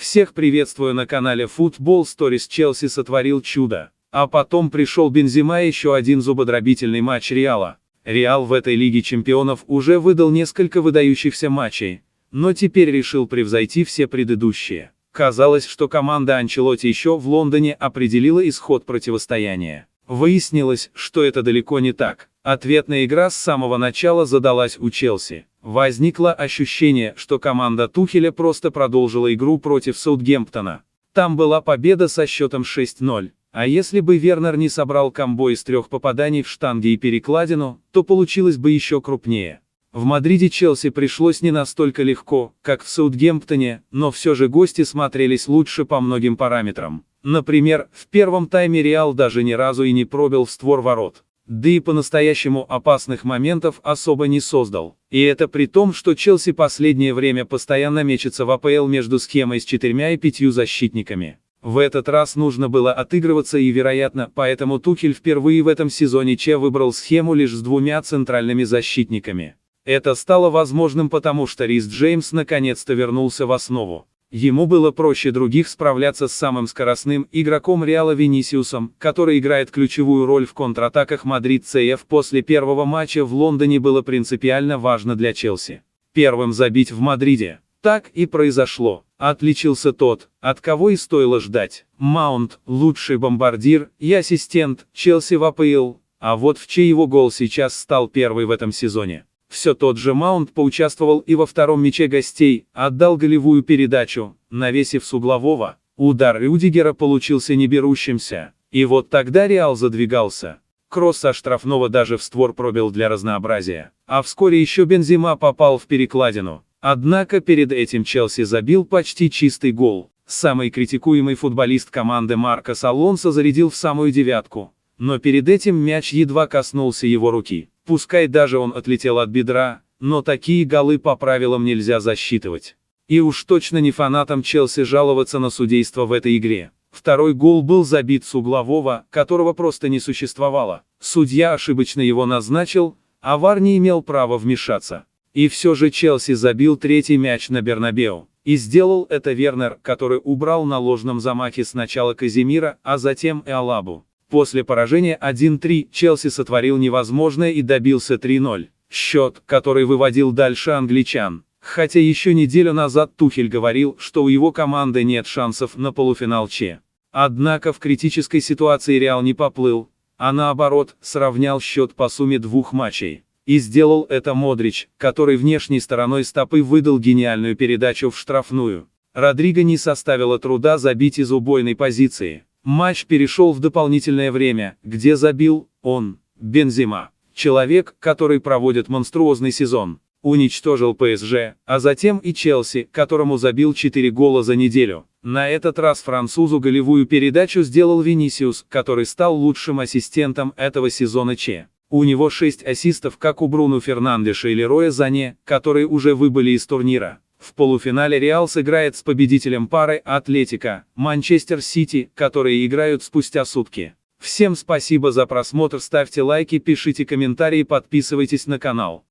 Всех приветствую на канале Football Stories. Челси сотворил чудо. А потом пришел Бензема и еще один зубодробительный матч Реала. Реал в этой Лиге Чемпионов уже выдал несколько выдающихся матчей, но теперь решил превзойти все предыдущие. Казалось, что команда Анчелотти еще в Лондоне определила исход противостояния. Выяснилось, что это далеко не так. Ответная игра с самого начала задалась у Челси. Возникло ощущение, что команда Тухеля просто продолжила игру против Саутгемптона. Там была победа со счетом 6-0. А если бы Вернер не собрал комбо из 3 попаданий в штанги и перекладину, то получилось бы еще крупнее. В Мадриде Челси пришлось не настолько легко, как в Саутгемптоне, но все же гости смотрелись лучше по многим параметрам. Например, в первом тайме Реал даже ни разу и не пробил в створ ворот. Да и по-настоящему опасных моментов особо не создал. И это при том, что Челси последнее время постоянно мечется в АПЛ между схемой с 4 и 5 защитниками. В этот раз нужно было отыгрываться и вероятно, поэтому Тухель впервые в этом сезоне выбрал схему лишь с 2 центральными защитниками. Это стало возможным потому, что Рис Джеймс наконец-то вернулся в основу. Ему было проще других справляться с самым скоростным игроком Реала Винисиусом, который играет ключевую роль в контратаках. Мадрид ЦФ после первого матча в Лондоне было принципиально важно для Челси. Первым забить в Мадриде. Так и произошло. Отличился тот, от кого и стоило ждать. Маунт, лучший бомбардир и ассистент Челси в АПЛ, а вот в чей его гол сейчас стал первый в этом сезоне. Все тот же Маунт поучаствовал и во втором мяче гостей, отдал голевую передачу, навесив с углового. Удар Рюдигера получился неберущимся. И вот тогда Реал задвигался. Кросс со штрафного даже в створ пробил для разнообразия. А вскоре еще Бензема попал в перекладину. Однако перед этим Челси забил почти чистый гол. Самый критикуемый футболист команды Маркос Алонсо зарядил в самую девятку. Но перед этим мяч едва коснулся его руки. Пускай даже он отлетел от бедра, но такие голы по правилам нельзя засчитывать. И уж точно не фанатам Челси жаловаться на судейство в этой игре. Второй гол был забит с углового, которого просто не существовало. Судья ошибочно его назначил, а ВАР не имел права вмешаться. И все же Челси забил третий мяч на Бернабеу. И сделал это Вернер, который убрал на ложном замахе сначала Каземира, а затем и Алабу. После поражения 1-3 Челси сотворил невозможное и добился 3-0. Счет, который выводил дальше англичан. Хотя еще неделю назад Тухель говорил, что у его команды нет шансов на полуфинал ЧЕ. Однако в критической ситуации Реал не поплыл, а наоборот, сравнял счет по сумме 2 матчей. И сделал это Модрич, который внешней стороной стопы выдал гениальную передачу в штрафную. Родриго не составило труда забить из убойной позиции. Матч перешел в дополнительное время, где забил он, Бензема. Человек, который проводит монструозный сезон, уничтожил ПСЖ, а затем и Челси, которому забил 4 гола за неделю. На этот раз французу голевую передачу сделал Винисиус, который стал лучшим ассистентом этого сезона ЧЕ. У него 6 ассистов, как у Бруно Фернандеша и Лероя Сане, которые уже выбыли из турнира. В полуфинале Реал сыграет с победителем пары Атлетико, Манчестер Сити, которые играют спустя сутки. Всем спасибо за просмотр, ставьте лайки, пишите комментарии, подписывайтесь на канал.